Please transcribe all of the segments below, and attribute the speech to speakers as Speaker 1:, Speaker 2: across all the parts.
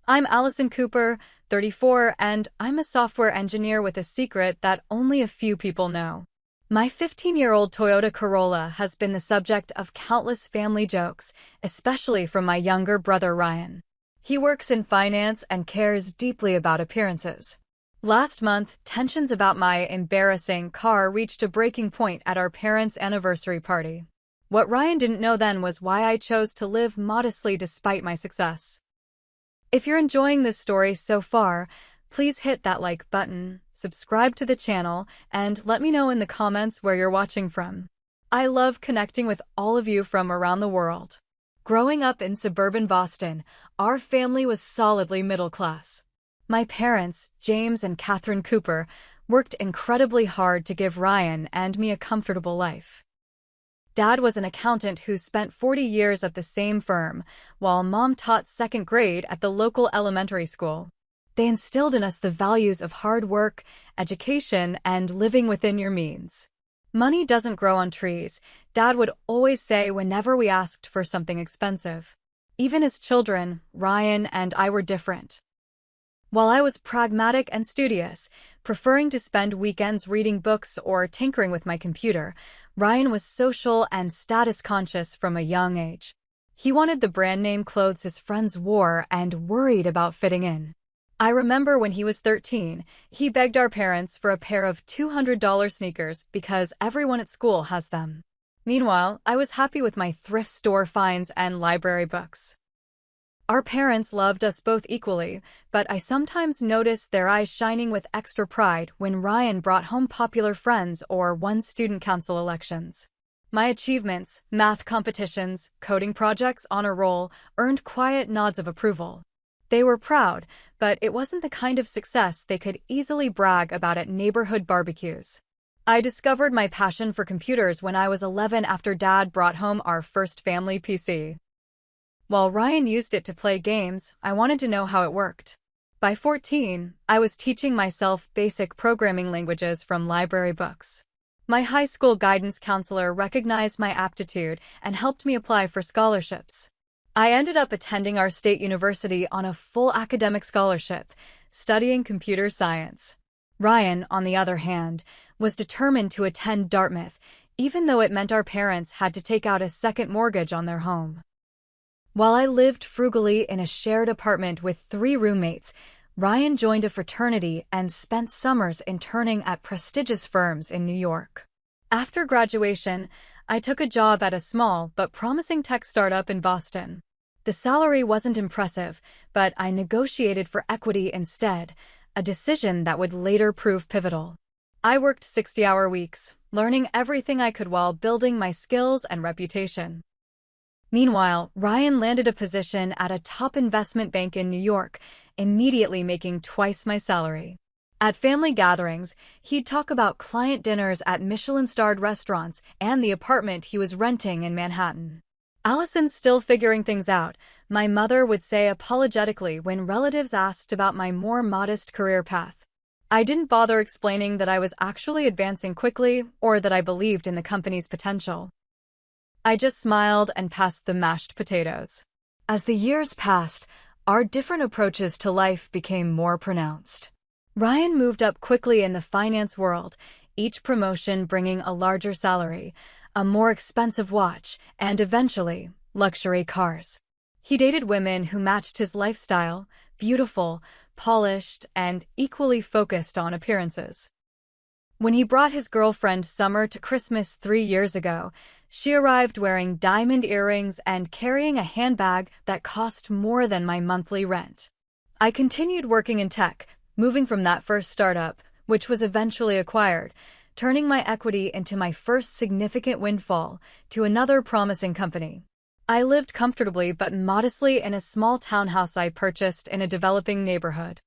Speaker 1: I'm Allison Cooper, 34, and I'm a software engineer with a secret that only a few people know. My 15-year-old Toyota Corolla has been the subject of countless family jokes, especially from my younger brother Ryan. He works in finance and cares deeply about appearances. Last month, tensions about my embarrassing car reached a breaking point at our parents' anniversary party. What Ryan didn't know then was why I chose to live modestly despite my success. If you're enjoying this story so far, please hit that like button, subscribe to the channel, and let me know in the comments where you're watching from. I love connecting with all of you from around the world. Growing up in suburban Boston, our family was solidly middle class. My parents, James and Catherine Cooper, worked incredibly hard to give Ryan and me a comfortable life. Dad was an accountant who spent 40 years at the same firm, while Mom taught second grade at the local elementary school. They instilled in us the values of hard work, education, and living within your means. Money doesn't grow on trees, Dad would always say whenever we asked for something expensive. Even as children, Ryan and I were different. While I was pragmatic and studious, preferring to spend weekends reading books or tinkering with my computer, Ryan was social and status-conscious from a young age. He wanted the brand-name clothes his friends wore and worried about fitting in. I remember when he was 13, he begged our parents for a pair of $200 sneakers because everyone at school has them. Meanwhile, I was happy with my thrift store finds and library books. Our parents loved us both equally, but I sometimes noticed their eyes shining with extra pride when Ryan brought home popular friends or won student council elections. My achievements, math competitions, coding projects on a roll, earned quiet nods of approval. They were proud, but it wasn't the kind of success they could easily brag about at neighborhood barbecues. I discovered my passion for computers when I was 11 after Dad brought home our first family PC. While Ryan used it to play games, I wanted to know how it worked. By 14, I was teaching myself basic programming languages from library books. My high school guidance counselor recognized my aptitude and helped me apply for scholarships. I ended up attending our state university on a full academic scholarship, studying computer science. Ryan, on the other hand, was determined to attend Dartmouth, even though it meant our parents had to take out a second mortgage on their home. While I lived frugally in a shared apartment with 3 roommates, Ryan joined a fraternity and spent summers interning at prestigious firms in New York. After graduation, I took a job at a small but promising tech startup in Boston. The salary wasn't impressive, but I negotiated for equity instead, a decision that would later prove pivotal. I worked 60-hour weeks, learning everything I could while building my skills and reputation. Meanwhile, Ryan landed a position at a top investment bank in New York, immediately making twice my salary. At family gatherings, he'd talk about client dinners at Michelin-starred restaurants and the apartment he was renting in Manhattan. "Allison's still figuring things out," my mother would say apologetically when relatives asked about my more modest career path. I didn't bother explaining that I was actually advancing quickly or that I believed in the company's potential. I just smiled and passed the mashed potatoes. As the years passed, our different approaches to life became more pronounced. Ryan moved up quickly in the finance world, each promotion bringing a larger salary, a more expensive watch, and eventually, luxury cars. He dated women who matched his lifestyle, beautiful, polished, and equally focused on appearances. When he brought his girlfriend Summer to Christmas 3 years ago, she arrived wearing diamond earrings and carrying a handbag that cost more than my monthly rent. I continued working in tech, moving from that first startup, which was eventually acquired, turning my equity into my first significant windfall, to another promising company. I lived comfortably but modestly in a small townhouse I purchased in a developing neighborhood.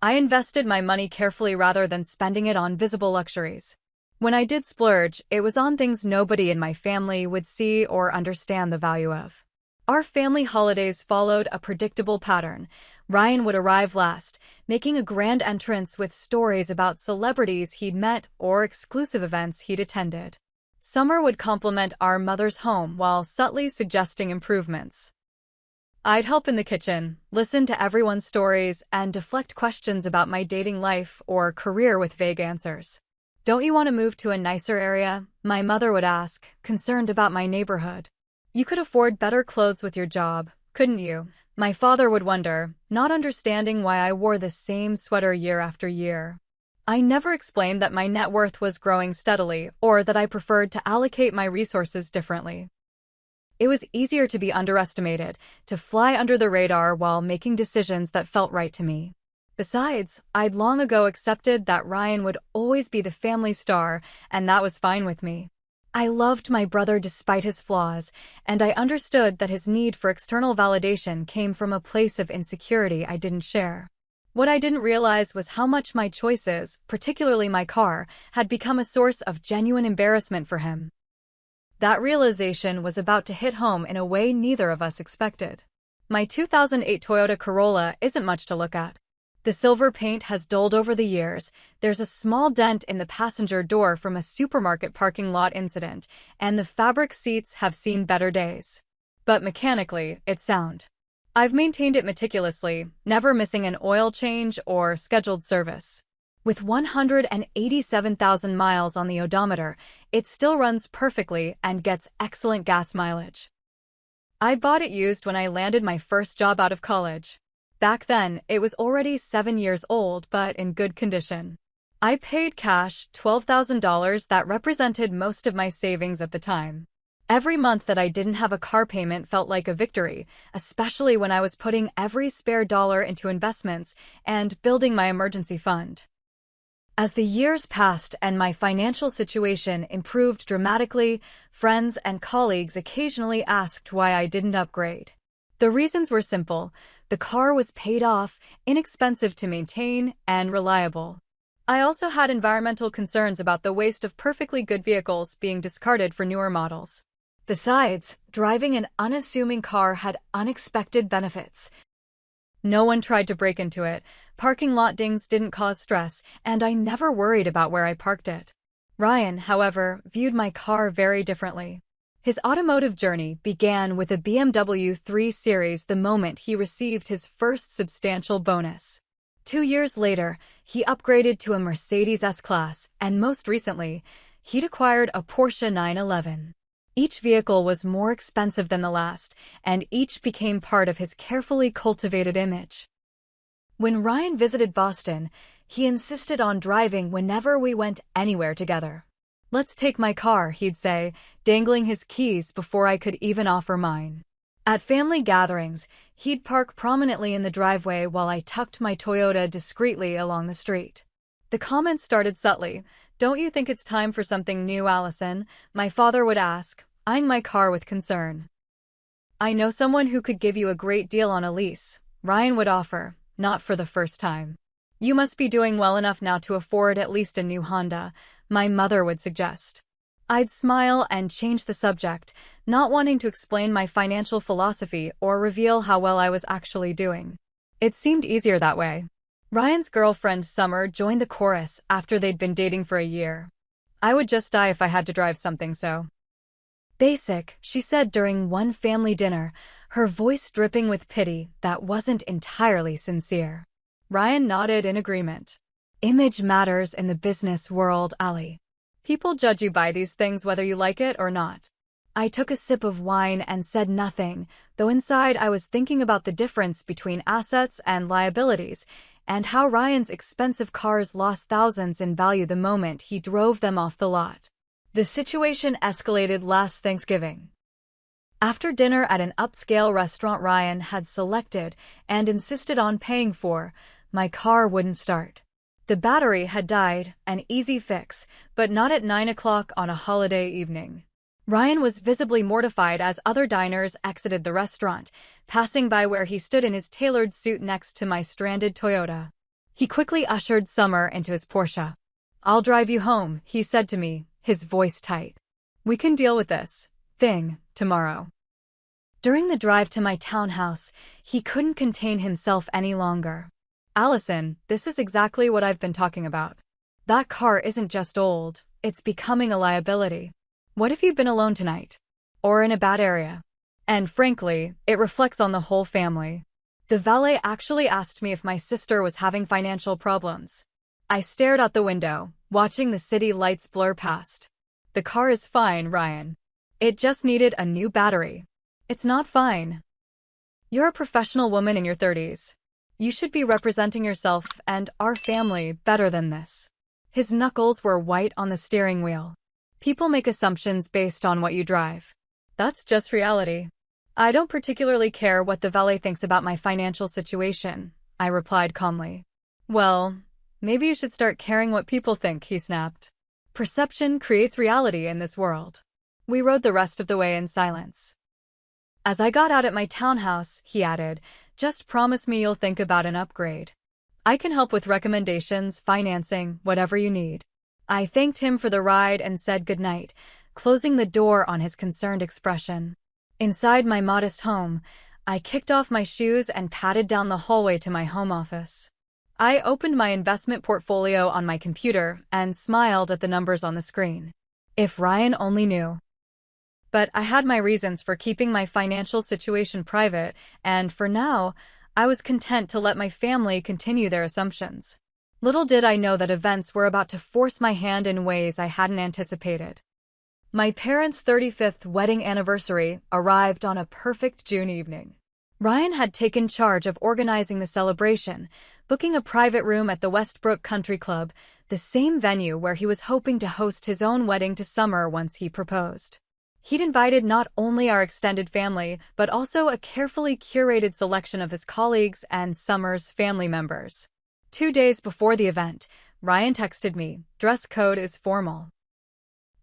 Speaker 1: I invested my money carefully rather than spending it on visible luxuries. When I did splurge, it was on things nobody in my family would see or understand the value of. Our family holidays followed a predictable pattern. Ryan would arrive last, making a grand entrance with stories about celebrities he'd met or exclusive events he'd attended. Summer would compliment our mother's home while subtly suggesting improvements. I'd help in the kitchen, listen to everyone's stories, and deflect questions about my dating life or career with vague answers. "Don't you want to move to a nicer area?" my mother would ask, concerned about my neighborhood. "You could afford better clothes with your job, couldn't you?" my father would wonder, not understanding why I wore the same sweater year after year. I never explained that my net worth was growing steadily or that I preferred to allocate my resources differently. It was easier to be underestimated, to fly under the radar while making decisions that felt right to me. Besides, I'd long ago accepted that Ryan would always be the family star, and that was fine with me. I loved my brother despite his flaws, and I understood that his need for external validation came from a place of insecurity I didn't share. What I didn't realize was how much my choices, particularly my car, had become a source of genuine embarrassment for him. That realization was about to hit home in a way neither of us expected. My 2008 Toyota Corolla isn't much to look at. The silver paint has dulled over the years, there's a small dent in the passenger door from a supermarket parking lot incident, and the fabric seats have seen better days. But mechanically, it's sound. I've maintained it meticulously, never missing an oil change or scheduled service. With 187,000 miles on the odometer, it still runs perfectly and gets excellent gas mileage. I bought it used when I landed my first job out of college. Back then, it was already 7 years old but in good condition. I paid cash $12,000 that represented most of my savings at the time. Every month that I didn't have a car payment felt like a victory, especially when I was putting every spare dollar into investments and building my emergency fund. As the years passed and my financial situation improved dramatically, friends and colleagues occasionally asked why I didn't upgrade. The reasons were simple. The car was paid off, inexpensive to maintain, and reliable. I also had environmental concerns about the waste of perfectly good vehicles being discarded for newer models. Besides, driving an unassuming car had unexpected benefits. No one tried to break into it, parking lot dings didn't cause stress, and I never worried about where I parked it. Ryan, however, viewed my car very differently. His automotive journey began with a BMW 3 Series the moment he received his first substantial bonus. 2 years later, he upgraded to a Mercedes S-Class, and most recently, he'd acquired a Porsche 911. Each vehicle was more expensive than the last, and each became part of his carefully cultivated image. When Ryan visited Boston, he insisted on driving whenever we went anywhere together. "Let's take my car," he'd say, dangling his keys before I could even offer mine. At family gatherings, he'd park prominently in the driveway while I tucked my Toyota discreetly along the street. The comments started subtly. "Don't you think it's time for something new, Allison?" my father would ask, eyeing my car with concern. "I know someone who could give you a great deal on a lease," Ryan would offer, not for the first time. "You must be doing well enough now to afford at least a new Honda," my mother would suggest. I'd smile and change the subject, not wanting to explain my financial philosophy or reveal how well I was actually doing. It seemed easier that way. Ryan's girlfriend Summer joined the chorus after they'd been dating for a year. "I would just die if I had to drive something so basic," she said during one family dinner, her voice dripping with pity that wasn't entirely sincere. Ryan nodded in agreement. "Image matters in the business world, Ali. People judge you by these things whether you like it or not." I took a sip of wine and said nothing, though inside I was thinking about the difference between assets and liabilities, and how Ryan's expensive cars lost thousands in value the moment he drove them off the lot. The situation escalated last Thanksgiving. After dinner at an upscale restaurant Ryan had selected and insisted on paying for, my car wouldn't start. The battery had died, an easy fix, but not at 9 o'clock on a holiday evening. Ryan was visibly mortified as other diners exited the restaurant, passing by where he stood in his tailored suit next to my stranded Toyota. He quickly ushered Summer into his Porsche. "I'll drive you home," he said to me, his voice tight. "We can deal with this thing tomorrow." During the drive to my townhouse, he couldn't contain himself any longer. "Allison, this is exactly what I've been talking about. That car isn't just old, it's becoming a liability. What if you've been alone tonight? Or in a bad area? And frankly, it reflects on the whole family. The valet actually asked me if my sister was having financial problems. I stared out the window, watching the city lights blur past. The car is fine, Ryan. It just needed a new battery. It's not fine. You're a professional woman in your 30s. You should be representing yourself and our family better than this. His knuckles were white on the steering wheel. People make assumptions based on what you drive. That's just reality. I don't particularly care what the valet thinks about my financial situation, I replied calmly. Well, maybe you should start caring what people think, he snapped. Perception creates reality in this world. We rode the rest of the way in silence. As I got out at my townhouse, he added, just promise me you'll think about an upgrade. I can help with recommendations, financing, whatever you need. I thanked him for the ride and said goodnight, closing the door on his concerned expression. Inside my modest home, I kicked off my shoes and padded down the hallway to my home office. I opened my investment portfolio on my computer and smiled at the numbers on the screen. If Ryan only knew. But I had my reasons for keeping my financial situation private, and for now, I was content to let my family continue their assumptions. Little did I know that events were about to force my hand in ways I hadn't anticipated. My parents' 35th wedding anniversary arrived on a perfect June evening. Ryan had taken charge of organizing the celebration, booking a private room at the Westbrook Country Club, the same venue where he was hoping to host his own wedding to Summer once he proposed. He'd invited not only our extended family, but also a carefully curated selection of his colleagues and Summer's family members. 2 days before the event, Ryan texted me, dress code is formal.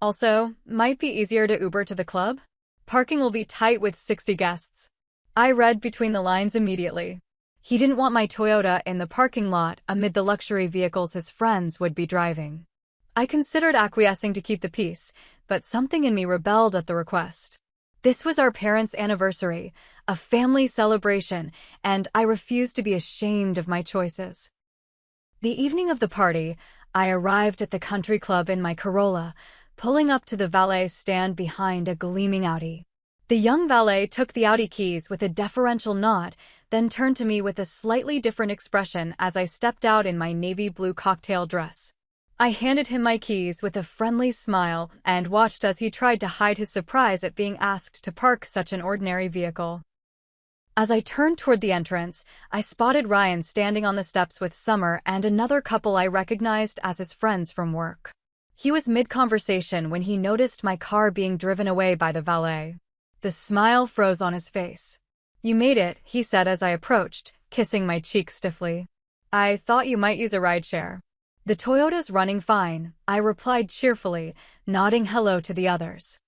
Speaker 1: Also, might be easier to Uber to the club? Parking will be tight with 60 guests. I read between the lines immediately. He didn't want my Toyota in the parking lot amid the luxury vehicles his friends would be driving. I considered acquiescing to keep the peace, but something in me rebelled at the request. This was our parents' anniversary, a family celebration, and I refused to be ashamed of my choices. The evening of the party, I arrived at the country club in my Corolla, pulling up to the valet stand behind a gleaming Audi. The young valet took the Audi keys with a deferential nod, then turned to me with a slightly different expression as I stepped out in my navy blue cocktail dress. I handed him my keys with a friendly smile and watched as he tried to hide his surprise at being asked to park such an ordinary vehicle. As I turned toward the entrance, I spotted Ryan standing on the steps with Summer and another couple I recognized as his friends from work. He was mid-conversation when he noticed my car being driven away by the valet. The smile froze on his face. You made it, he said as I approached, kissing my cheek stiffly. I thought you might use a rideshare. The Toyota's running fine, I replied cheerfully, nodding hello to the others.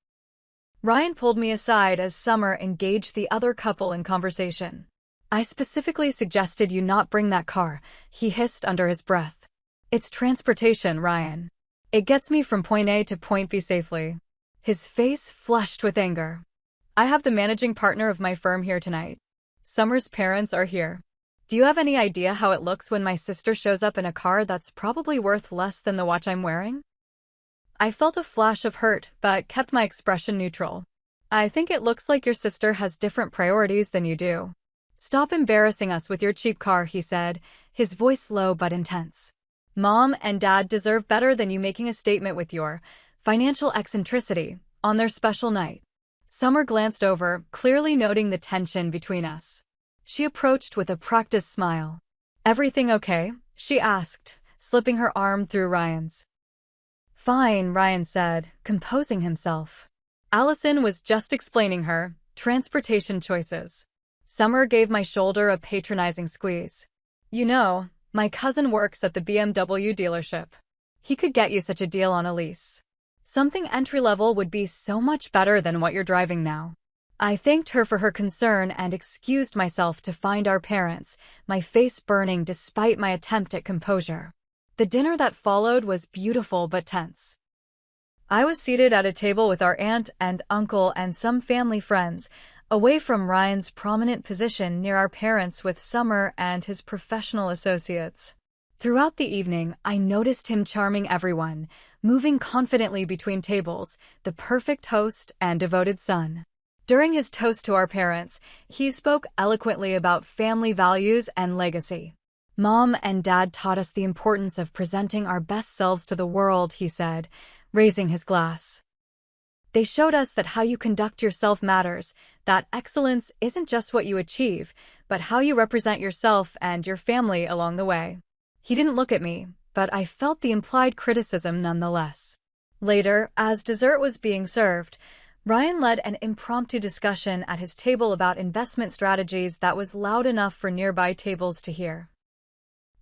Speaker 1: Ryan pulled me aside as Summer engaged the other couple in conversation. I specifically suggested you not bring that car, he hissed under his breath. It's transportation, Ryan. It gets me from point A to point B safely. His face flushed with anger. I have the managing partner of my firm here tonight. Summer's parents are here. Do you have any idea how it looks when my sister shows up in a car that's probably worth less than the watch I'm wearing? I felt a flash of hurt, but kept my expression neutral. I think it looks like your sister has different priorities than you do. Stop embarrassing us with your cheap car, he said, his voice low but intense. Mom and Dad deserve better than you making a statement with your financial eccentricity on their special night. Summer glanced over, clearly noting the tension between us. She approached with a practiced smile. Everything okay? She asked, slipping her arm through Ryan's. Fine, Ryan said, composing himself. Allison was just explaining her transportation choices. Summer gave my shoulder a patronizing squeeze. You know, my cousin works at the BMW dealership. He could get you such a deal on a lease. Something entry-level would be so much better than what you're driving now. I thanked her for her concern and excused myself to find our parents, my face burning despite my attempt at composure. The dinner that followed was beautiful but tense. I was seated at a table with our aunt and uncle and some family friends, away from Ryan's prominent position near our parents with Summer and his professional associates. Throughout the evening, I noticed him charming everyone, moving confidently between tables, the perfect host and devoted son. During his toast to our parents, he spoke eloquently about family values and legacy. Mom and Dad taught us the importance of presenting our best selves to the world, he said, raising his glass. They showed us that how you conduct yourself matters, that excellence isn't just what you achieve, but how you represent yourself and your family along the way. He didn't look at me, but I felt the implied criticism nonetheless. Later, as dessert was being served, Ryan led an impromptu discussion at his table about investment strategies that was loud enough for nearby tables to hear.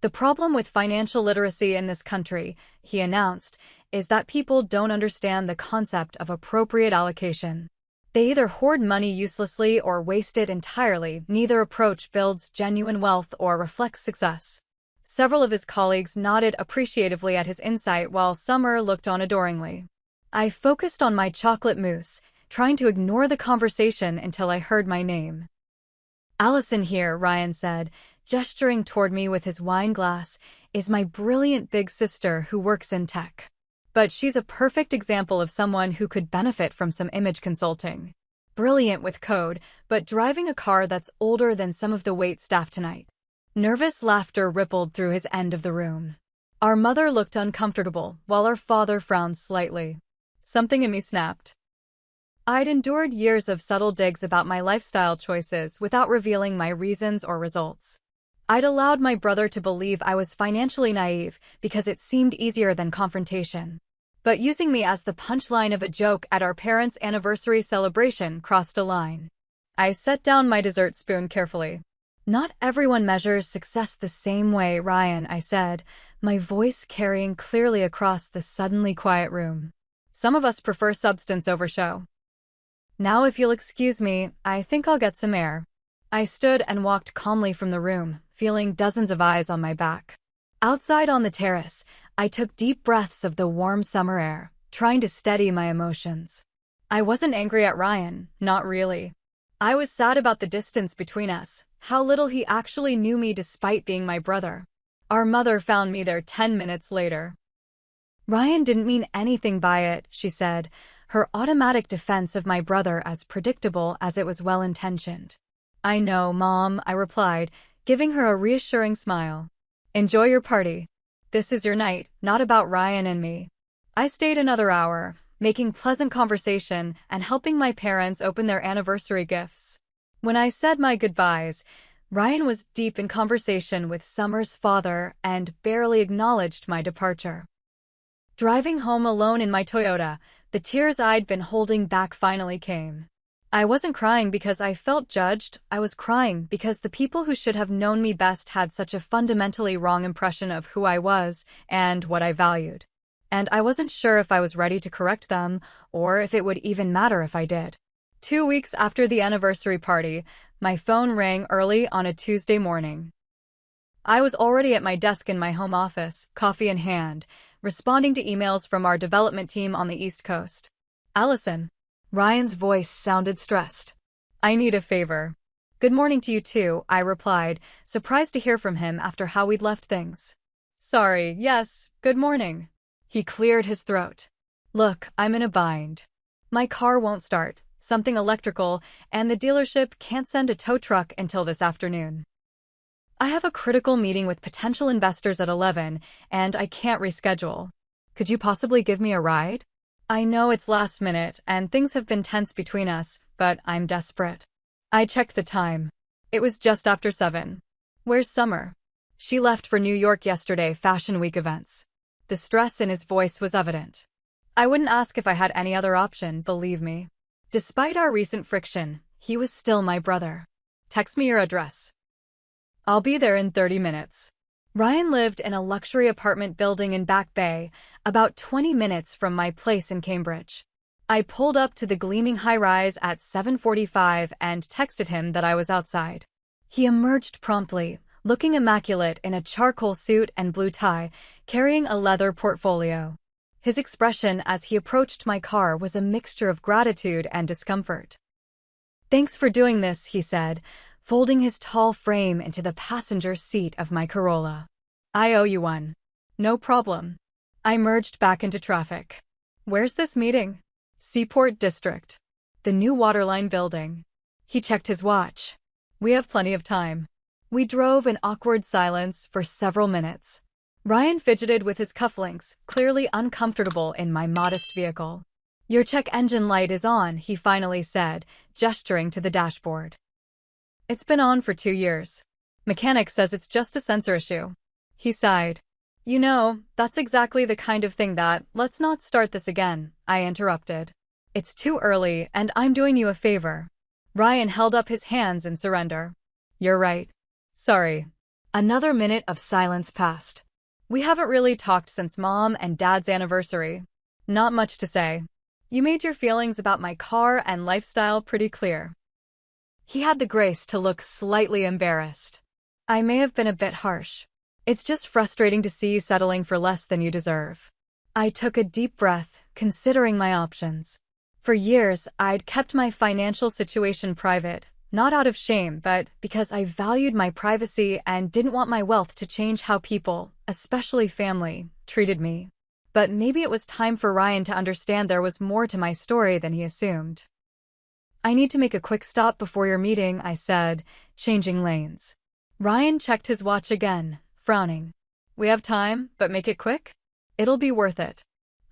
Speaker 1: The problem with financial literacy in this country, he announced, is that people don't understand the concept of appropriate allocation. They either hoard money uselessly or waste it entirely. Neither approach builds genuine wealth or reflects success. Several of his colleagues nodded appreciatively at his insight while Summer looked on adoringly. I focused on my chocolate mousse, trying to ignore the conversation until I heard my name. Allison here, Ryan said, gesturing toward me with his wine glass, is my brilliant big sister who works in tech. But she's a perfect example of someone who could benefit from some image consulting. Brilliant with code, but driving a car that's older than some of the wait staff tonight. Nervous laughter rippled through his end of the room. Our mother looked uncomfortable, while our father frowned slightly. Something in me snapped. I'd endured years of subtle digs about my lifestyle choices without revealing my reasons or results. I'd allowed my brother to believe I was financially naive because it seemed easier than confrontation. But using me as the punchline of a joke at our parents' anniversary celebration crossed a line. I set down my dessert spoon carefully. Not everyone measures success the same way, Ryan, I said, my voice carrying clearly across the suddenly quiet room. Some of us prefer substance over show. Now if you'll excuse me, I think I'll get some air. I stood and walked calmly from the room, feeling dozens of eyes on my back. Outside on the terrace, I took deep breaths of the warm summer air, trying to steady my emotions. I wasn't angry at Ryan, not really. I was sad about the distance between us, how little he actually knew me despite being my brother. Our mother found me there 10 minutes later. Ryan didn't mean anything by it, she said, her automatic defense of my brother as predictable as it was well-intentioned. I know, Mom, I replied, giving her a reassuring smile. Enjoy your party. This is your night, not about Ryan and me. I stayed another hour, making pleasant conversation and helping my parents open their anniversary gifts. When I said my goodbyes, Ryan was deep in conversation with Summer's father and barely acknowledged my departure. Driving home alone in my Toyota, the tears I'd been holding back finally came. I wasn't crying because I felt judged, I was crying because the people who should have known me best had such a fundamentally wrong impression of who I was and what I valued. And I wasn't sure if I was ready to correct them, or if it would even matter if I did. 2 weeks after the anniversary party, my phone rang early on a Tuesday morning. I was already at my desk in my home office, coffee in hand, responding to emails from our development team on the East Coast. Allison. Ryan's voice sounded stressed. I need a favor. Good morning to you too, I replied, surprised to hear from him after how we'd left things. Sorry, yes, good morning. He cleared his throat. Look, I'm in a bind. My car won't start, something electrical, and the dealership can't send a tow truck until this afternoon. I have a critical meeting with potential investors at 11, and I can't reschedule. Could you possibly give me a ride? I know it's last minute, and things have been tense between us, but I'm desperate. I checked the time. It was just after 7. Where's Summer? She left for New York yesterday, Fashion Week events. The stress in his voice was evident. I wouldn't ask if I had any other option, believe me. Despite our recent friction, he was still my brother. Text me your address. I'll be there in 30 minutes. Ryan lived in a luxury apartment building in Back Bay, about 20 minutes from my place in Cambridge. I pulled up to the gleaming high-rise at 7:45 and texted him that I was outside. He emerged promptly, looking immaculate in a charcoal suit and blue tie, carrying a leather portfolio. His expression as he approached my car was a mixture of gratitude and discomfort. Thanks for doing this, he said, folding his tall frame into the passenger seat of my Corolla. I owe you one. No problem. I merged back into traffic. Where's this meeting? Seaport District. the new waterline building. He checked his watch. We have plenty of time. We drove in awkward silence for several minutes. Ryan fidgeted with his cufflinks, clearly uncomfortable in my modest vehicle. Your check engine light is on, he finally said, gesturing to the dashboard. It's been on for 2 years. Mechanic says it's just a sensor issue. He sighed. You know, that's exactly the kind of thing that, let's not start this again, I interrupted. It's too early, and I'm doing you a favor. Ryan held up his hands in surrender. You're right. Sorry. Another minute of silence passed. We haven't really talked since Mom and Dad's anniversary. Not much to say. You made your feelings about my car and lifestyle pretty clear. He had the grace to look slightly embarrassed. I may have been a bit harsh. It's just frustrating to see you settling for less than you deserve. I took a deep breath, considering my options. For years, I'd kept my financial situation private, not out of shame, but because I valued my privacy and didn't want my wealth to change how people, especially family, treated me. But maybe it was time for Ryan to understand there was more to my story than he assumed. I need to make a quick stop before your meeting, I said, changing lanes. Ryan checked his watch again, frowning. We have time, but make it quick? It'll be worth it.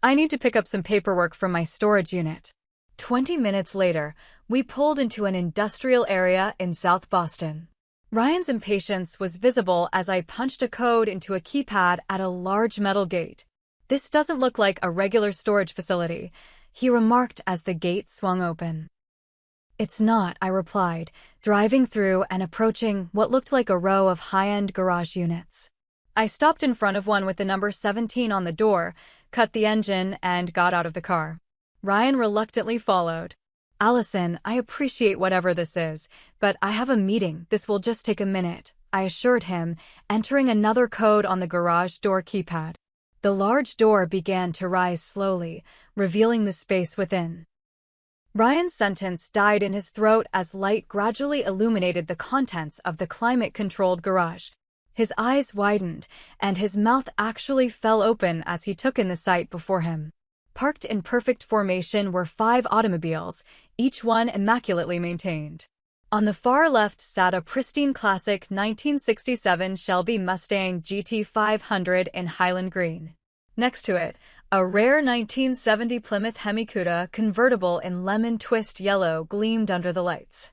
Speaker 1: I need to pick up some paperwork from my storage unit. 20 minutes later, we pulled into an industrial area in South Boston. Ryan's impatience was visible as I punched a code into a keypad at a large metal gate. This doesn't look like a regular storage facility, he remarked as the gate swung open. It's not, I replied, driving through and approaching what looked like a row of high-end garage units. I stopped in front of one with the number 17 on the door, cut the engine, and got out of the car. Ryan reluctantly followed. Allison, I appreciate whatever this is, but I have a meeting. This will just take a minute, I assured him, entering another code on the garage door keypad. The large door began to rise slowly, revealing the space within. Ryan's sentence died in his throat as light gradually illuminated the contents of the climate-controlled garage. His eyes widened, and his mouth actually fell open as he took in the sight before him. Parked in perfect formation were 5 automobiles, each one immaculately maintained. On the far left sat a pristine classic 1967 Shelby Mustang GT500 in Highland Green. Next to it, a rare 1970 Plymouth Hemi-Cuda convertible in lemon twist yellow gleamed under the lights.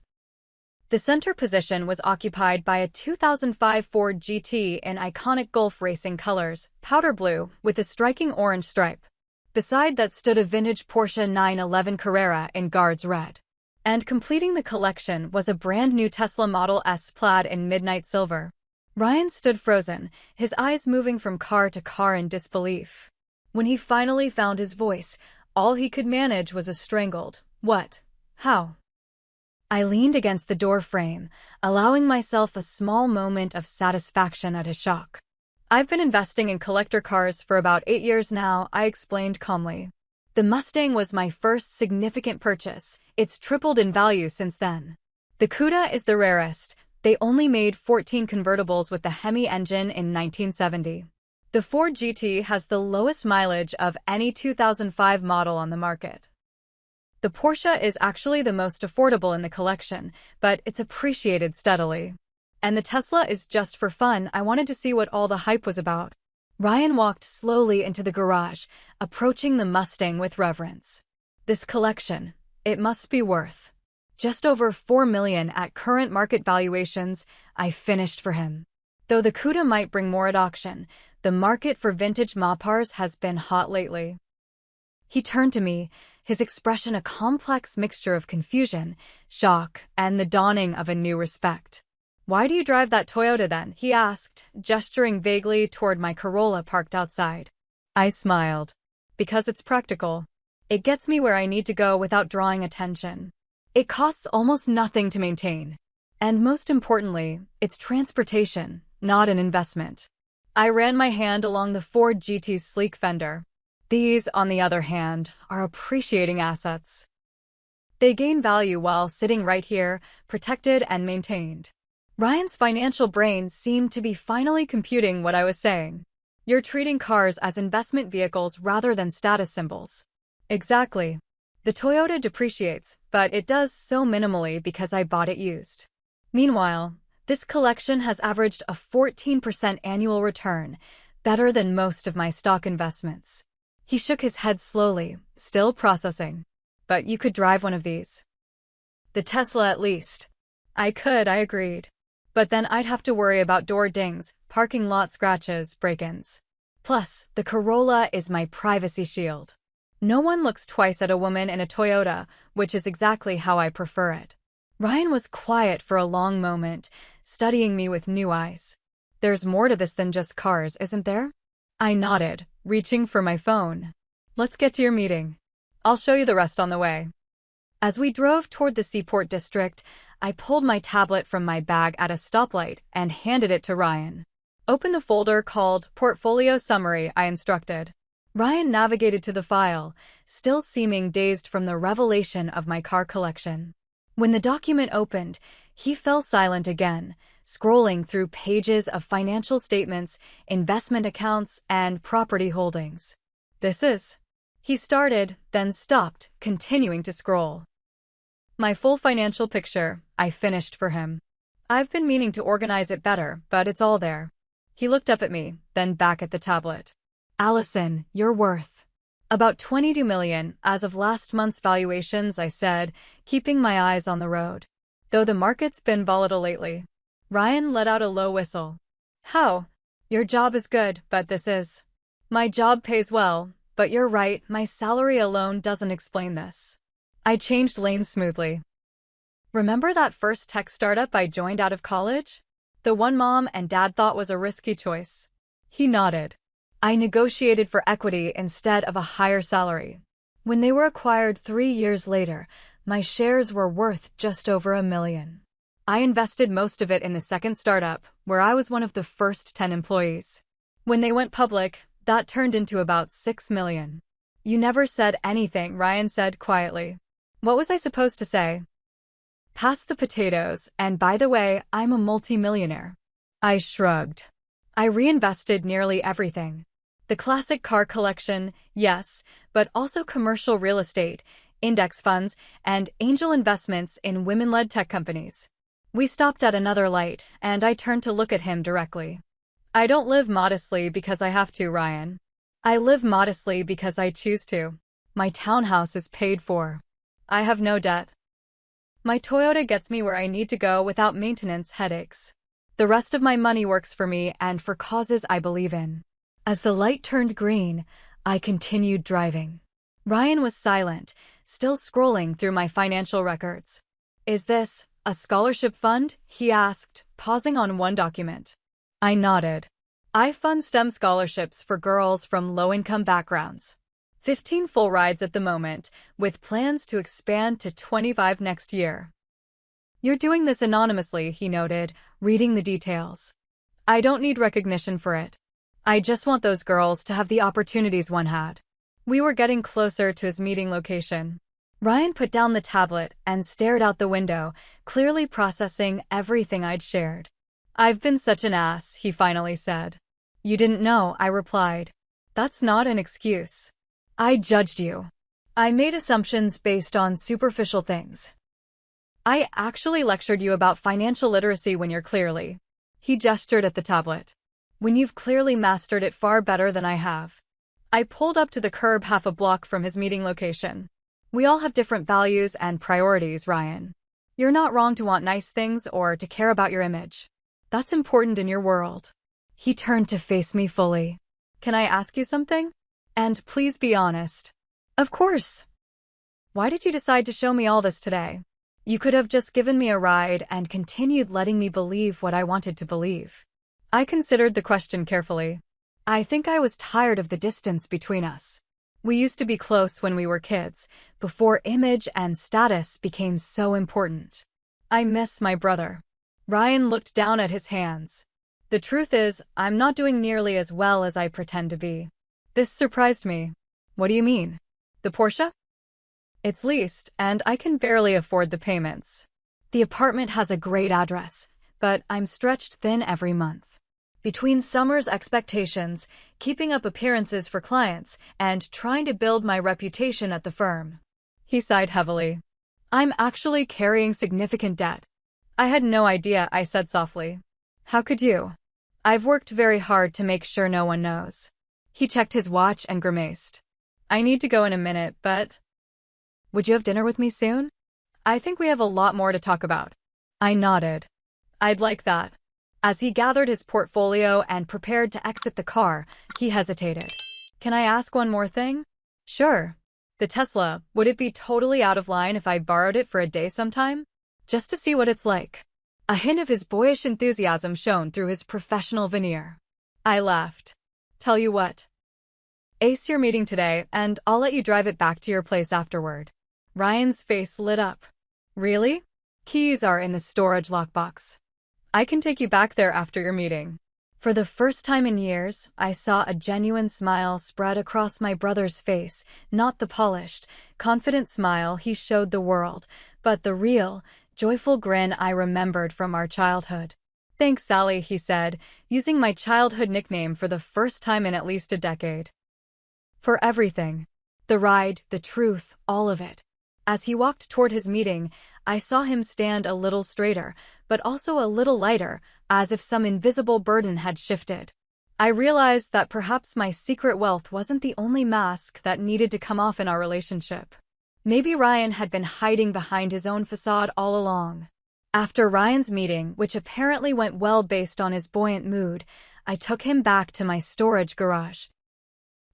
Speaker 1: The center position was occupied by a 2005 Ford GT in iconic Gulf racing colors, powder blue, with a striking orange stripe. Beside that stood a vintage Porsche 911 Carrera in Guards red. And completing the collection was a brand-new Tesla Model S plaid in midnight silver. Ryan stood frozen, his eyes moving from car to car in disbelief. When he finally found his voice, all he could manage was a strangled, "What? How?" I leaned against the door frame, allowing myself a small moment of satisfaction at his shock. I've been investing in collector cars for about 8 years now, I explained calmly. The Mustang was my first significant purchase. It's tripled in value since then. The Cuda is the rarest. They only made 14 convertibles with the Hemi engine in 1970. The Ford GT has the lowest mileage of any 2005 model on the market. The Porsche is actually the most affordable in the collection, but it's appreciated steadily. And the Tesla is just for fun. I wanted to see what all the hype was about. Ryan walked slowly into the garage, approaching the Mustang with reverence. This collection, it must be worth just over $4 million at current market valuations, I finished for him. Though the Cuda might bring more at auction, the market for vintage Mopars has been hot lately. He turned to me, his expression a complex mixture of confusion, shock, and the dawning of a new respect. Why do you drive that Toyota then? He asked, gesturing vaguely toward my Corolla parked outside. I smiled. Because it's practical. It gets me where I need to go without drawing attention. It costs almost nothing to maintain. And most importantly, it's transportation, not an investment. I ran my hand along the Ford GT's sleek fender. These, on the other hand, are appreciating assets. They gain value while sitting right here, protected and maintained. Ryan's financial brain seemed to be finally computing what I was saying. You're treating cars as investment vehicles rather than status symbols. Exactly. The Toyota depreciates, but it does so minimally because I bought it used. Meanwhile, this collection has averaged a 14% annual return, better than most of my stock investments. He shook his head slowly, still processing. But you could drive one of these. The Tesla at least. I could, I agreed. But then I'd have to worry about door dings, parking lot scratches, break-ins. Plus, the Corolla is my privacy shield. No one looks twice at a woman in a Toyota, which is exactly how I prefer it. Ryan was quiet for a long moment, studying me with new eyes. There's more to this than just cars, isn't there? I nodded, reaching for my phone. Let's get to your meeting. I'll show you the rest on the way. As we drove toward the Seaport District, I pulled my tablet from my bag at a stoplight and handed it to Ryan. Open the folder called Portfolio Summary, I instructed. Ryan navigated to the file, still seeming dazed from the revelation of my car collection. When the document opened, he fell silent again, scrolling through pages of financial statements, investment accounts, and property holdings. This is... He started, then stopped, continuing to scroll. My full financial picture, I finished for him. I've been meaning to organize it better, but it's all there. He looked up at me, then back at the tablet. Allison, you're worth about $22 million as of last month's valuations, I said, keeping my eyes on the road. Though the market's been volatile lately. Ryan let out a low whistle. How? Your job is good, but this is. My job pays well, but you're right, my salary alone doesn't explain this. I changed lanes smoothly. Remember that first tech startup I joined out of college? The one Mom and Dad thought was a risky choice. He nodded. I negotiated for equity instead of a higher salary. When they were acquired 3 years later, my shares were worth just over $1 million. I invested most of it in the second startup, where I was one of the first 10 employees. When they went public, that turned into about $6 million. You never said anything, Ryan said quietly. What was I supposed to say? Pass the potatoes, and by the way, I'm a multi-millionaire. I shrugged. I reinvested nearly everything. The classic car collection, yes, but also commercial real estate, index funds, and angel investments in women-led tech companies. We stopped at another light, and I turned to look at him directly. I don't live modestly because I have to, Ryan. I live modestly because I choose to. My townhouse is paid for. I have no debt. My Toyota gets me where I need to go without maintenance headaches. The rest of my money works for me and for causes I believe in. As the light turned green, I continued driving. Ryan was silent, still scrolling through my financial records. Is this a scholarship fund? He asked, pausing on one document. I nodded. I fund STEM scholarships for girls from low-income backgrounds. 15 full rides at the moment, with plans to expand to 25 next year. You're doing this anonymously, he noted, reading the details. I don't need recognition for it. I just want those girls to have the opportunities one had. We were getting closer to his meeting location. Ryan put down the tablet and stared out the window, clearly processing everything I'd shared. I've been such an ass, he finally said. You didn't know, I replied. That's not an excuse. I judged you. I made assumptions based on superficial things. I actually lectured you about financial literacy when you're clearly. He gestured at the tablet. When you've clearly mastered it far better than I have. I pulled up to the curb half a block from his meeting location. We all have different values and priorities, Ryan. You're not wrong to want nice things or to care about your image. That's important in your world. He turned to face me fully. Can I ask you something? And please be honest. Of course. Why did you decide to show me all this today? You could have just given me a ride and continued letting me believe what I wanted to believe. I considered the question carefully. I think I was tired of the distance between us. We used to be close when we were kids, before image and status became so important. I miss my brother. Ryan looked down at his hands. The truth is, I'm not doing nearly as well as I pretend to be. This surprised me. What do you mean? The Porsche? It's leased, and I can barely afford the payments. The apartment has a great address, but I'm stretched thin every month. Between summer's expectations, keeping up appearances for clients, and trying to build my reputation at the firm. He sighed heavily. I'm actually carrying significant debt. I had no idea, I said softly. How could you? I've worked very hard to make sure no one knows. He checked his watch and grimaced. I need to go in a minute, but... Would you have dinner with me soon? I think we have a lot more to talk about. I nodded. I'd like that. As he gathered his portfolio and prepared to exit the car, he hesitated. Can I ask one more thing? Sure. The Tesla, would it be totally out of line if I borrowed it for a day sometime? Just to see what it's like. A hint of his boyish enthusiasm shone through his professional veneer. I laughed. Tell you what. Ace your meeting today, and I'll let you drive it back to your place afterward. Ryan's face lit up. Really? Keys are in the storage lockbox. I can take you back there after your meeting. For the first time in years, I saw a genuine smile spread across my brother's face, not the polished, confident smile he showed the world, but the real, joyful grin I remembered from our childhood. Thanks, Sally, he said, using my childhood nickname for the first time in at least a decade. For everything. The ride, the truth, all of it. As he walked toward his meeting, I saw him stand a little straighter, but also a little lighter, as if some invisible burden had shifted. I realized that perhaps my secret wealth wasn't the only mask that needed to come off in our relationship. Maybe Ryan had been hiding behind his own facade all along. After Ryan's meeting, which apparently went well based on his buoyant mood, I took him back to my storage garage.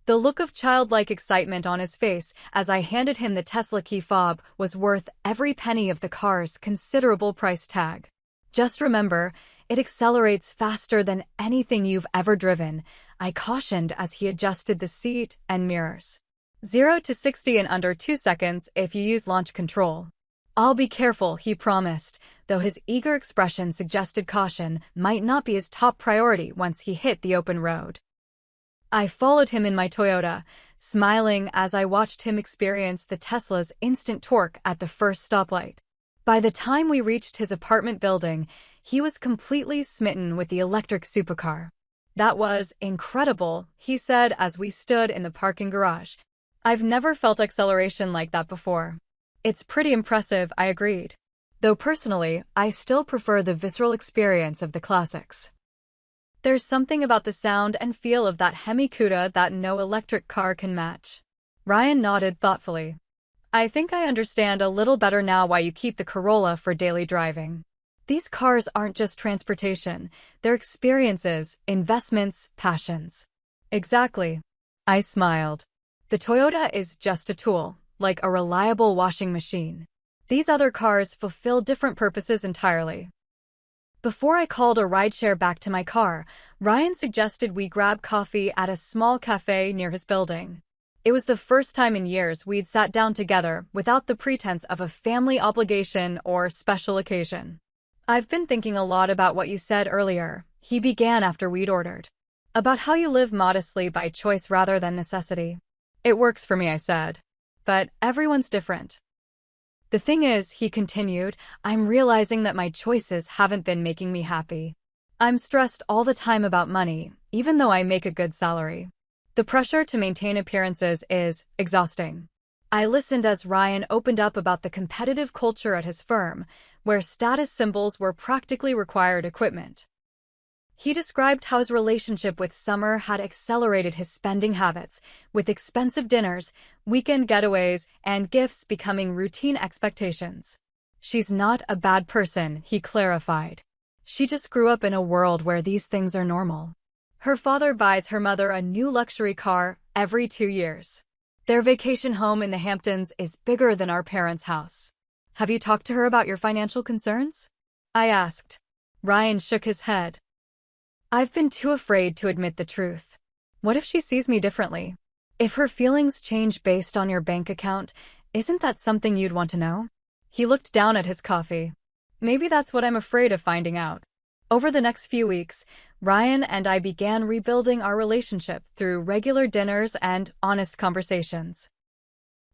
Speaker 1: The look of childlike excitement on his face as I handed him the Tesla key fob was worth every penny of the car's considerable price tag. Just remember, it accelerates faster than anything you've ever driven, I cautioned as he adjusted the seat and mirrors. 0 to 60 in under 2 seconds if you use launch control. I'll be careful, he promised, though his eager expression suggested caution might not be his top priority once he hit the open road. I followed him in my Toyota, smiling as I watched him experience the Tesla's instant torque at the first stoplight. By the time we reached his apartment building, he was completely smitten with the electric supercar. That was incredible, he said as we stood in the parking garage. I've never felt acceleration like that before. It's pretty impressive, I agreed. Though personally, I still prefer the visceral experience of the classics. There's something about the sound and feel of that Hemi-Cuda that no electric car can match. Ryan nodded thoughtfully. I think I understand a little better now why you keep the Corolla for daily driving. These cars aren't just transportation, they're experiences, investments, passions. Exactly. I smiled. The Toyota is just a tool, like a reliable washing machine. These other cars fulfill different purposes entirely. Before I called a rideshare back to my car, Ryan suggested we grab coffee at a small cafe near his building. It was the first time in years we'd sat down together without the pretense of a family obligation or special occasion. I've been thinking a lot about what you said earlier, he began after we'd ordered. About how you live modestly by choice rather than necessity. It works for me, I said. But everyone's different. The thing is, he continued, I'm realizing that my choices haven't been making me happy. I'm stressed all the time about money, even though I make a good salary. The pressure to maintain appearances is exhausting. I listened as Ryan opened up about the competitive culture at his firm, where status symbols were practically required equipment. He described how his relationship with Summer had accelerated his spending habits, with expensive dinners, weekend getaways, and gifts becoming routine expectations. She's not a bad person, he clarified. She just grew up in a world where these things are normal. Her father buys her mother a new luxury car every 2 years. Their vacation home in the Hamptons is bigger than our parents' house. Have you talked to her about your financial concerns? I asked. Ryan shook his head. I've been too afraid to admit the truth. What if she sees me differently? If her feelings change based on your bank account, isn't that something you'd want to know? He looked down at his coffee. Maybe that's what I'm afraid of finding out. Over the next few weeks, Ryan and I began rebuilding our relationship through regular dinners and honest conversations.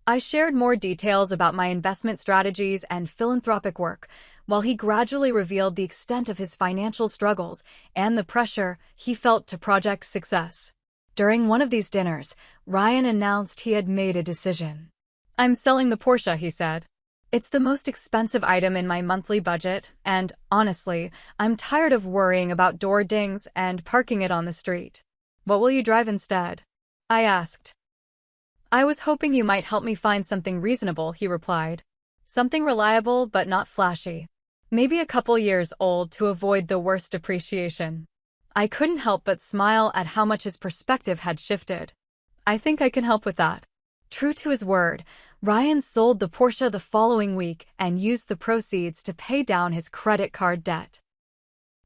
Speaker 1: I shared more details about my investment strategies and philanthropic work, while he gradually revealed the extent of his financial struggles and the pressure he felt to project success. During one of these dinners, Ryan announced he had made a decision. I'm selling the Porsche, he said. It's the most expensive item in my monthly budget, and honestly, I'm tired of worrying about door dings and parking it on the street. What will you drive instead? I asked. I was hoping you might help me find something reasonable, he replied. Something reliable but not flashy. Maybe a couple years old to avoid the worst depreciation. I couldn't help but smile at how much his perspective had shifted. I think I can help with that. True to his word, Ryan sold the Porsche the following week and used the proceeds to pay down his credit card debt.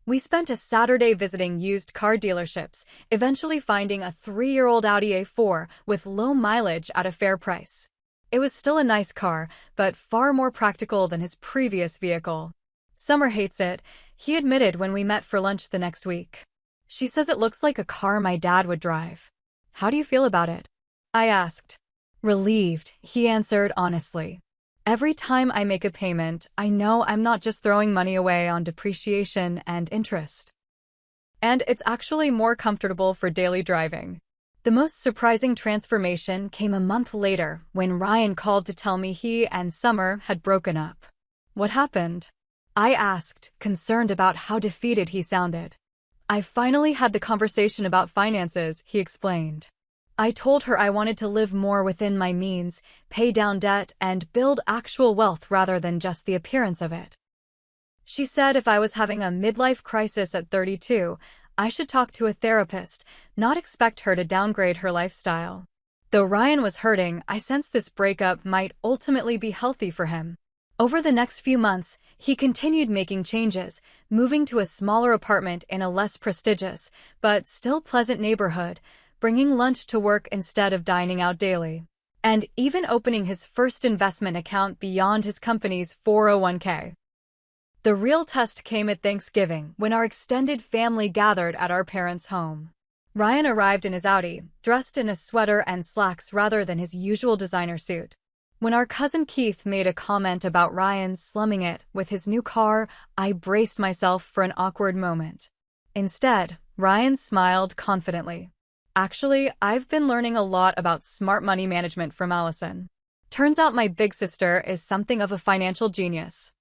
Speaker 1: We spent a Saturday visiting used car dealerships, eventually finding a 3-year-old Audi A4 with low mileage at a fair price. It was still a nice car, but far more practical than his previous vehicle. Summer hates it, he admitted when we met for lunch the next week. She says it looks like a car my dad would drive. How do you feel about it? I asked. Relieved, he answered honestly. Every time I make a payment, I know I'm not just throwing money away on depreciation and interest. And it's actually more comfortable for daily driving. The most surprising transformation came a month later when Ryan called to tell me he and Summer had broken up. What happened? I asked, concerned about how defeated he sounded. I finally had the conversation about finances, he explained. I told her I wanted to live more within my means, pay down debt, and build actual wealth rather than just the appearance of it. She said if I was having a midlife crisis at 32, I should talk to a therapist, not expect her to downgrade her lifestyle. Though Ryan was hurting, I sensed this breakup might ultimately be healthy for him. Over the next few months, he continued making changes, moving to a smaller apartment in a less prestigious, but still pleasant neighborhood, bringing lunch to work instead of dining out daily, and even opening his first investment account beyond his company's 401k. The real test came at Thanksgiving when our extended family gathered at our parents' home. Ryan arrived in his Audi, dressed in a sweater and slacks rather than his usual designer suit. When our cousin Keith made a comment about Ryan slumming it with his new car, I braced myself for an awkward moment. Instead, Ryan smiled confidently. Actually, I've been learning a lot about smart money management from Allison. Turns out my big sister is something of a financial genius.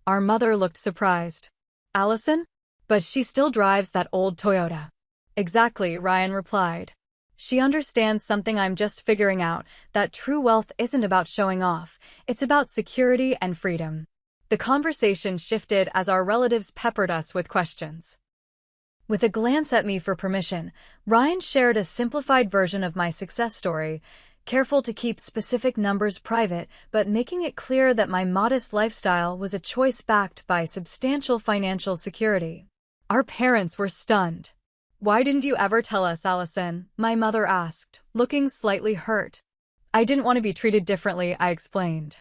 Speaker 1: Our mother looked surprised. Allison? But she still drives that old Toyota. Exactly, Ryan replied. She understands something I'm just figuring out, that true wealth isn't about showing off, it's about security and freedom. The conversation shifted as our relatives peppered us with questions. With a glance at me for permission, Ryan shared a simplified version of my success story, careful to keep specific numbers private, but making it clear that my modest lifestyle was a choice backed by substantial financial security. Our parents were stunned. Why didn't you ever tell us, Allison? My mother asked, looking slightly hurt. I didn't want to be treated differently, I explained.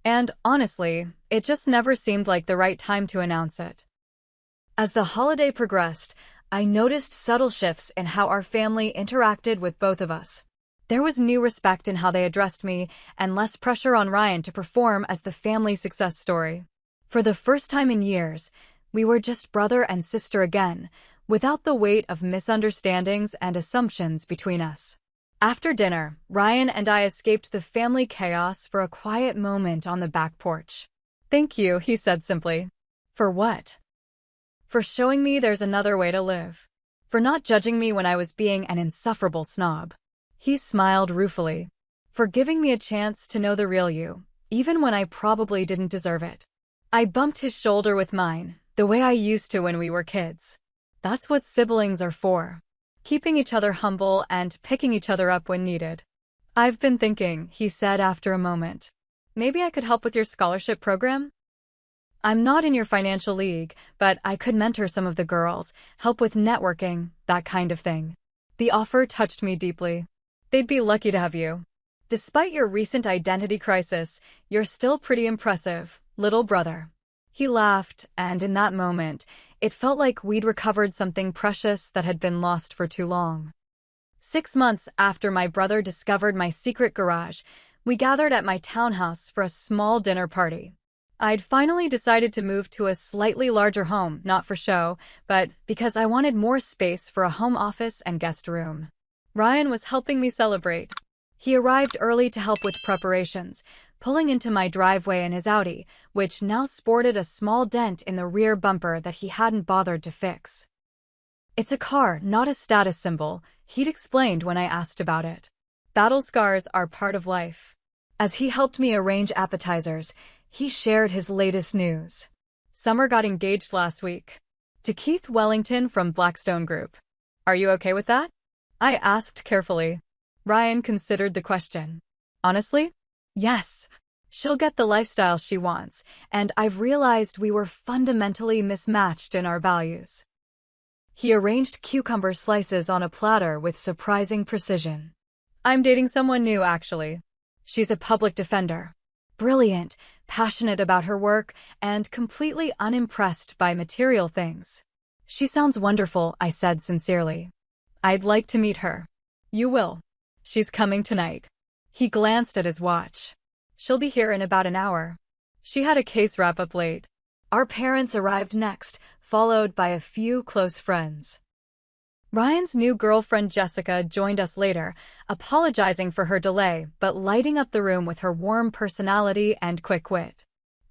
Speaker 1: And honestly, it just never seemed like the right time to announce it. As the holiday progressed, I noticed subtle shifts in how our family interacted with both of us. There was new respect in how they addressed me, and less pressure on Ryan to perform as the family success story. For the first time in years, we were just brother and sister again, without the weight of misunderstandings and assumptions between us. After dinner, Ryan and I escaped the family chaos for a quiet moment on the back porch. Thank you, he said simply. For what? For showing me there's another way to live. For not judging me when I was being an insufferable snob. He smiled ruefully. For giving me a chance to know the real you, even when I probably didn't deserve it. I bumped his shoulder with mine, the way I used to when we were kids. That's what siblings are for. Keeping each other humble and picking each other up when needed. I've been thinking, he said after a moment. Maybe I could help with your scholarship program? I'm not in your financial league, but I could mentor some of the girls, help with networking, that kind of thing. The offer touched me deeply. They'd be lucky to have you. Despite your recent identity crisis, you're still pretty impressive, little brother. He laughed, and in that moment, it felt like we'd recovered something precious that had been lost for too long. 6 months after my brother discovered my secret garage, we gathered at my townhouse for a small dinner party. I'd finally decided to move to a slightly larger home, not for show, but because I wanted more space for a home office and guest room. Ryan was helping me celebrate. He arrived early to help with preparations, pulling into my driveway in his Audi, which now sported a small dent in the rear bumper that he hadn't bothered to fix. "It's a car, not a status symbol," he'd explained when I asked about it. "Battle scars are part of life." As he helped me arrange appetizers, he shared his latest news. "Summer got engaged last week. To Keith Wellington from Blackstone Group. Are you okay with that?" I asked carefully. Ryan considered the question. "Honestly? Yes. She'll get the lifestyle she wants, and I've realized we were fundamentally mismatched in our values." He arranged cucumber slices on a platter with surprising precision. "I'm dating someone new, actually. She's a public defender. Brilliant, passionate about her work, and completely unimpressed by material things." "She sounds wonderful," I said sincerely. "I'd like to meet her." "You will. She's coming tonight." He glanced at his watch. "She'll be here in about an hour." She had a case wrap up late. Our parents arrived next, followed by a few close friends. Ryan's new girlfriend Jessica joined us later, apologizing for her delay but lighting up the room with her warm personality and quick wit.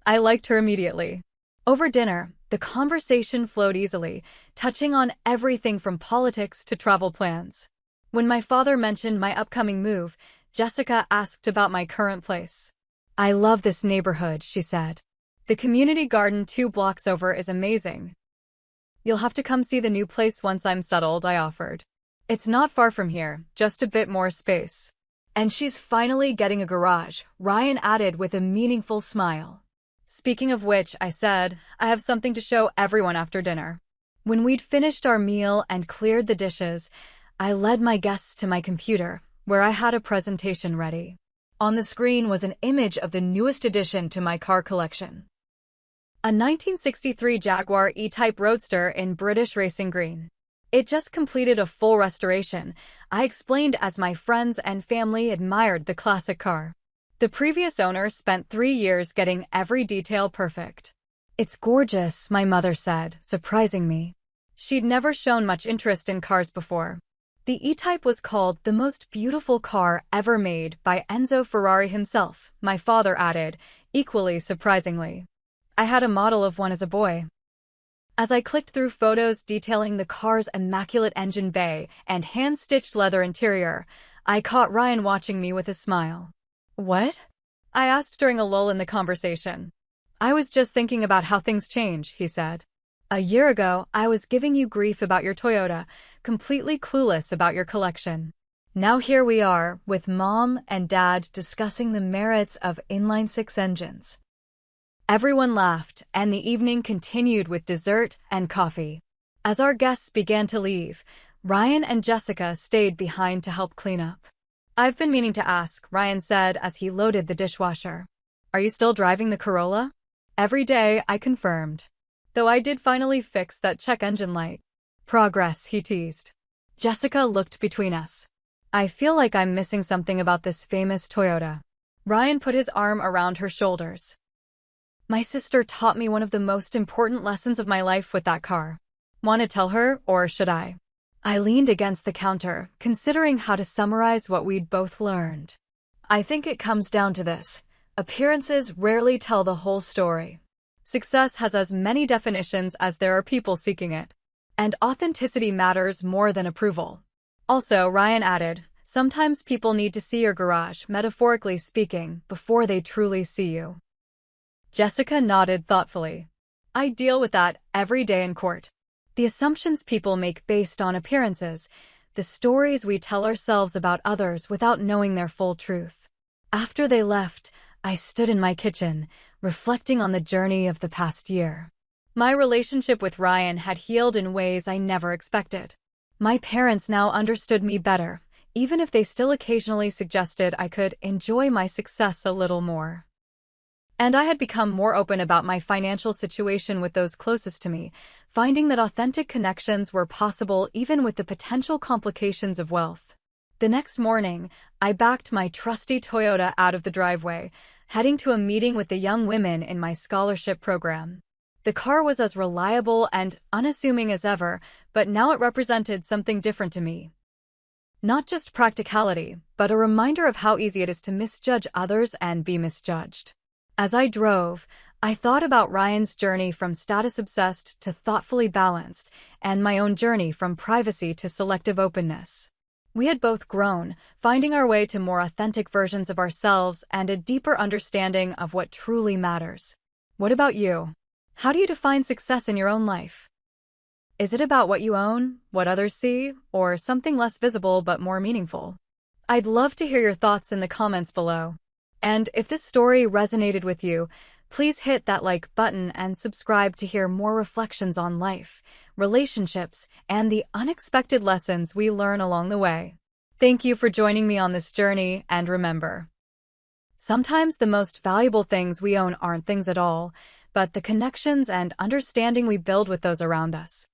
Speaker 1: I liked her immediately. Over dinner, the conversation flowed easily, touching on everything from politics to travel plans. When my father mentioned my upcoming move, Jessica asked about my current place. "I love this neighborhood," she said. "The community garden 2 blocks over is amazing." "You'll have to come see the new place once I'm settled," I offered. "It's not far from here, just a bit more space." "And she's finally getting a garage," Ryan added with a meaningful smile. "Speaking of which," I said, "I have something to show everyone after dinner." When we'd finished our meal and cleared the dishes, I led my guests to my computer, where I had a presentation ready. On the screen was an image of the newest addition to my car collection. A 1963 Jaguar E-Type Roadster in British racing green. It just completed a full restoration, I explained as my friends and family admired the classic car. The previous owner spent 3 years getting every detail perfect. "It's gorgeous," my mother said, surprising me. She'd never shown much interest in cars before. The E-Type was called the most beautiful car ever made by Enzo Ferrari himself, my father added, equally surprisingly. I had a model of one as a boy. As I clicked through photos detailing the car's immaculate engine bay and hand-stitched leather interior, I caught Ryan watching me with a smile. "What?" I asked during a lull in the conversation. "I was just thinking about how things change," he said. "A year ago, I was giving you grief about your Toyota, completely clueless about your collection. Now here we are, with Mom and Dad discussing the merits of inline-six engines." Everyone laughed, and the evening continued with dessert and coffee. As our guests began to leave, Ryan and Jessica stayed behind to help clean up. "I've been meaning to ask," Ryan said as he loaded the dishwasher. "Are you still driving the Corolla?" "Every day," I confirmed. "Though I did finally fix that check engine light." "Progress," he teased. Jessica looked between us. "I feel like I'm missing something about this famous Toyota." Ryan put his arm around her shoulders. "My sister taught me one of the most important lessons of my life with that car." "Want to tell her, or should I?" I leaned against the counter, considering how to summarize what we'd both learned. "I think it comes down to this. Appearances rarely tell the whole story. Success has as many definitions as there are people seeking it. And authenticity matters more than approval." Also, Ryan added, "Sometimes people need to see your garage, metaphorically speaking, before they truly see you." Jessica nodded thoughtfully. "I deal with that every day in court. The assumptions people make based on appearances, the stories we tell ourselves about others without knowing their full truth." After they left, I stood in my kitchen, reflecting on the journey of the past year. My relationship with Ryan had healed in ways I never expected. My parents now understood me better, even if they still occasionally suggested I could enjoy my success a little more. And I had become more open about my financial situation with those closest to me, finding that authentic connections were possible even with the potential complications of wealth. The next morning, I backed my trusty Toyota out of the driveway, heading to a meeting with the young women in my scholarship program. The car was as reliable and unassuming as ever, but now it represented something different to me. Not just practicality, but a reminder of how easy it is to misjudge others and be misjudged. As I drove, I thought about Ryan's journey from status-obsessed to thoughtfully balanced, and my own journey from privacy to selective openness. We had both grown, finding our way to more authentic versions of ourselves and a deeper understanding of what truly matters. What about you? How do you define success in your own life? Is it about what you own, what others see, or something less visible but more meaningful? I'd love to hear your thoughts in the comments below. And if this story resonated with you, please hit that like button and subscribe to hear more reflections on life, relationships, and the unexpected lessons we learn along the way. Thank you for joining me on this journey, and remember, sometimes the most valuable things we own aren't things at all, but the connections and understanding we build with those around us.